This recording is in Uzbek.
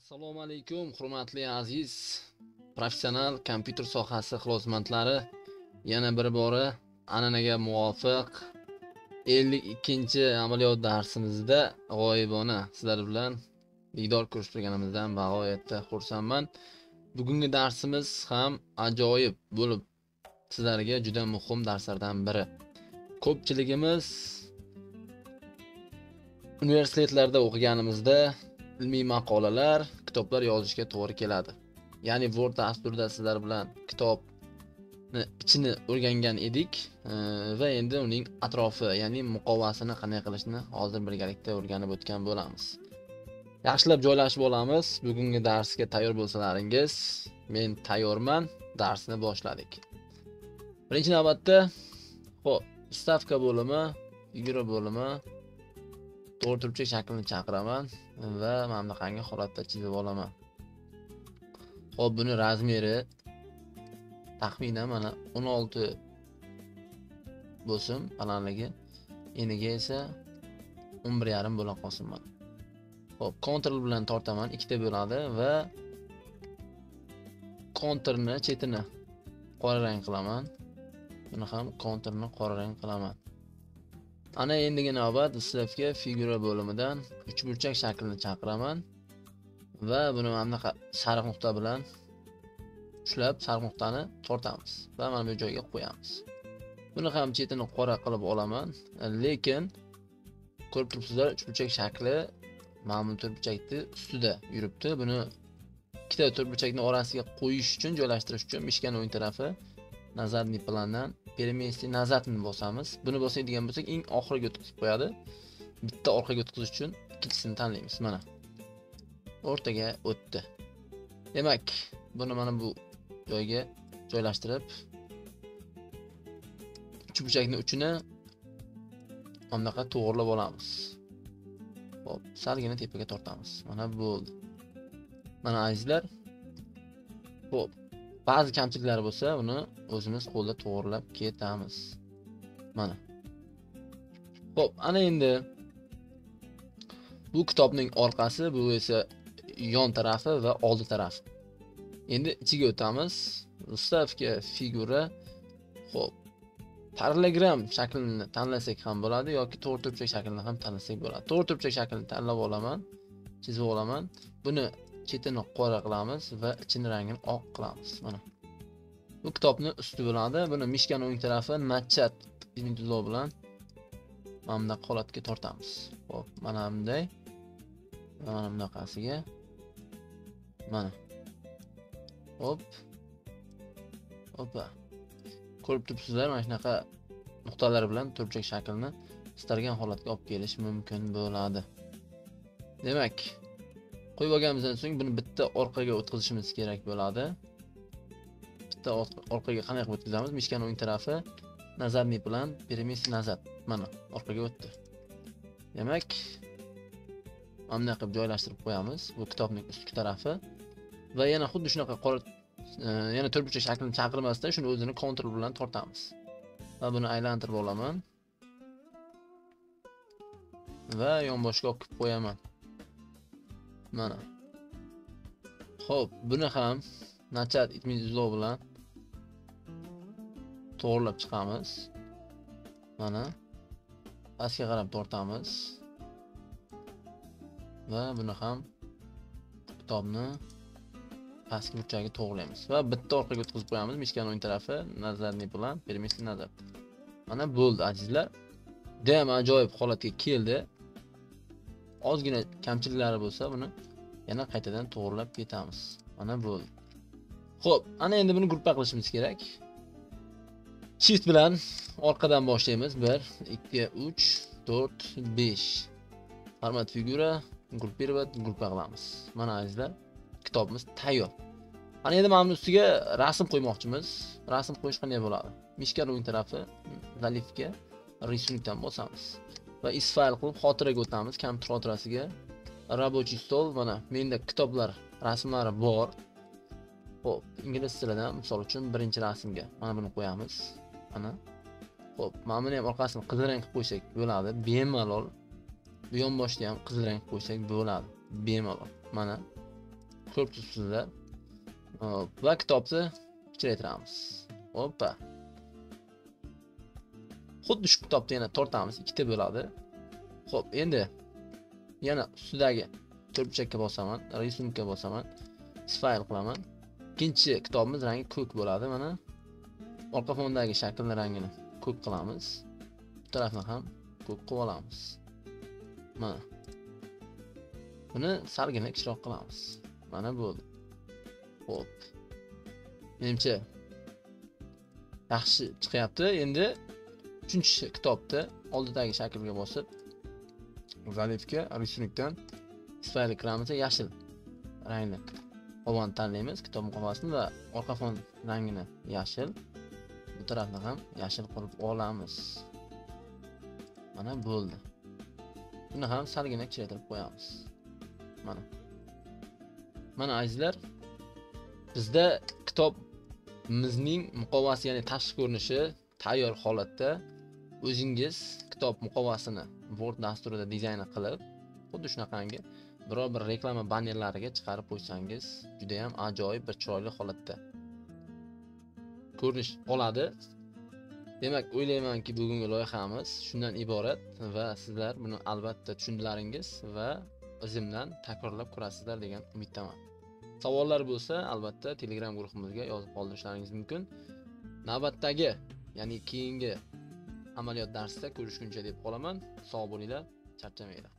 Assalomu alaykum, hurmatli aziz professional kompyuter sohasi ixlosmandlari. Yana bir bora an'anaga muvofiq 52-amaliyot darsimizda g'oyibona sizlar bilan diydor ko'rishtirganimizdan bag'oyatda xursandman. Bugungi darsimiz ham ajoyib bo'lib, sizlarga juda muhim darslardan biri. Ko'pchiligimiz universitetlarda o'qiganimizda ilmiy maqolalar, kitoblar yozishga to'g'ri keladi. Ya'ni Word dasturida sizlar bilan kitobni ichini o'rgangan edik va endi uning atrofi, ya'ni muqovasini qanday qilishni hozir birgalikda o'rganib o'tgan bo'lamiz. Yaxshilab joylashib olamiz. Bugungi darsga tayyor bo'lsalaringiz, men tayyorman. Darsni boshladik. Birinchi navbatda, stavka bo'limi, figura bo'limi, to'rtburchak shaklini chaqiraman va mana bunaqangi holatda chizib olaman. Xo'p, buni razmeri taxminan mana 16 bo'lsin balandligi, eniga esa 11,5 bo'la qolsin mana. Xo'p, kontur bilan tortaman, ikkita bo'ladi va konturni chetini qora rang qilaman. Buni ham konturni qora rang qilaman. Ana endigi navbat islavga figura bo'limidan uchburchak shaklini chaqiraman va buni mana bunaqa sariq nuqta bilan ushlab sariq nuqtani tortamiz va mana bu joyga qo'yamiz. Buni ham chetini qora qilib olaman, lekin ko'rib turibsizlar, uchburchak shakli mana bu to'rtburchakni ustida yuribdi. Buni ikkita to'rtburchakni orasiga qo'yish uchun, joylashtirish uchun mishkani o'ng tarafi nazarniy plandan перемести nazarni bosamiz. Buni bosadigan bo'lsak, eng oxiriga o'tkazib qo'yadi. Bitta orqaga o'tkazish uchun ikkisini tanlaymiz. Mana o'rtaga o'tdi. Demak, buni mana bu joyga joylashtirib, uchburchakning uchini bunaqa to'g'rilab olamiz. Xo'p, salgina tepaga tortamiz. Mana bo'ldi. Mana azizlar. Xo'p, ba'zi kamchiliklari bo'lsa, uni o'zimiz qo'lda to'g'rilab ketamiz. Mana. Xo'p, ana endi bu kitobning orqasi, bu esa yon tarafi va oldi tarafi. Endi ichiga o'tamiz. Stavka figura. Xo'p, parallelogram shaklini tanlasak ham bo'ladi yoki to'rtburchak shaklini ham tanlasak bo'ladi. To'rtburchak shaklini tanlab olaman, chizib olaman. Buni chetini qora qilamiz va ichini rangini oq qilamiz. Mana. Bu kitobning usti bo'ladi. Buni mishkani o'ng tarafi natchat tuzov bilan mana bunday holatga tortamiz. Xo'p, mana bunday. Mana bunaqasiga. Mana. Hop. Hoppa. Ko'rib turibsizlar, mana shunaqa nuqtalar bilan to'rtburchak shaklni istalgan holatga olib kelish mumkin bo'ladi. Demak, qo'yib olganimizdan so'ng buni bitta orqaga o'tkazishimiz kerak bo'ladi. Bitta orqaga qanday qilib o'tkazamiz? Mishkani o'ng tarafi nazarniy plan перемести назад. Mana orqaga o'tdi. Demak, mana bunday qilib joylashtirib qo'yamiz. Bu kitobning ustki tarafi va yana xuddi shunaqa qora yana to'rtburchak shaklini chaqirmasdan shuni o'zini kontur bilan tortamiz. Va buni aylantirib olaman. Va yonboshga olib qo'yaman. Mana. Xo'p, buni ham nachat itmizlov bilan to'g'rilab chiqamiz. Mana. Pastga qarab tortamiz. Va buni ham kitobni pastki burchagiga to'g'rilaymiz va bitta orqaga o'tkazib qo'yamiz. Mishkani o'ng tarafi nazarniy plan перемести назад. Mana bo'ldi azizlar. Ham ajoyib holatga keldi. Ozgina kamchiliklari bo'lsa, buni yana qaytadan to'g'rilab ketamiz. Mana bo'ldi. Xo'p, ana endi buni gruppa qilishimiz kerak. Shift bilan orqadan boshlaymiz. 1, 2, 3, 4, 5. Format figura, gruppировать, gruppa qilamiz. Mana azizlar, kitobimiz tayyor. Ana endi mana ustiga rasm qo'ymoqchimiz. Rasm qo'yish qanday bo'ladi? Mishkani o'ng tarafi zaливga рисункdan bosamiz. Va isfayl qilib xotiraga o'tamiz, kompyuter xotirasiga. Рабочий stol, mana menda kitoblar rasmlari bor. Xo'p, ingliz tilidan misol uchun birinchi rasmga mana buni qo'yamiz. Mana. Xo'p, mana buni ham orqasini qizil rang qilib qo'ysak bo'ladi. Bemalol. Bu yon boshda ham qizil rang qilib qo'ysak bo'ladi. Bemalol. Mana. ko'rib turibsizlar. Hop, va kitobni kichraytiramiz. Hoppa. Xuddi shu kitobni yana tortamiz, ikkita bo'ladi. Xo'p, endi yana ustidagi to'rtburchakka bosaman, risumga bosaman, fayl qilaman. Ikkinchi kitobimiz rangi ko'k bo'ladi, mana. Orqa fondagi shaklni rangini ko'k qilamiz. Bu tarafni ham ko'k qilib olamiz. Mana. Buni salgina kichikroq qilamiz. Mana bo'ldi. Xo'p. Menimcha yaxshi chiqyapti. Endi 3-kitobda oldidagi shaklga bosib zaletga risumdan fayl kiramiz, yashil rangli qovun tanlaymiz, kitob muqovasini va orqa fon rangini yashil. Bu tarafni ham yashil qilib olamiz. Mana bo'ldi. Buni ham salgina kichraytirib qo'yamiz. Mana. Mana azizlar, bizda kitobimizning muqovasi, ya'ni tashqi ko'rinishi tayyor holatda. O'zingiz kitob muqovasini Word dasturida dizayn qilib, xuddi shunaqangi biror bir reklama bannerlariga chiqarib qo'ysangiz, juda ham ajoyib bir chiroyli holatda ko'rinish oladi. Demak, o'ylaymanki, bugungi loyihamiz shundan iborat va sizlar buni albatta tushundilaringiz va o'zimdan takrorlab ko'rasizlar degan umiddaman. Savollar bo'lsa, albatta Telegram guruhimizga yozib qoldirishlaringiz mumkin. Navbatdagi, ya'ni keyingi amaliyot darsida ko'rishguncha deb qolaman. Sog' bo'linglar, charchamanglar.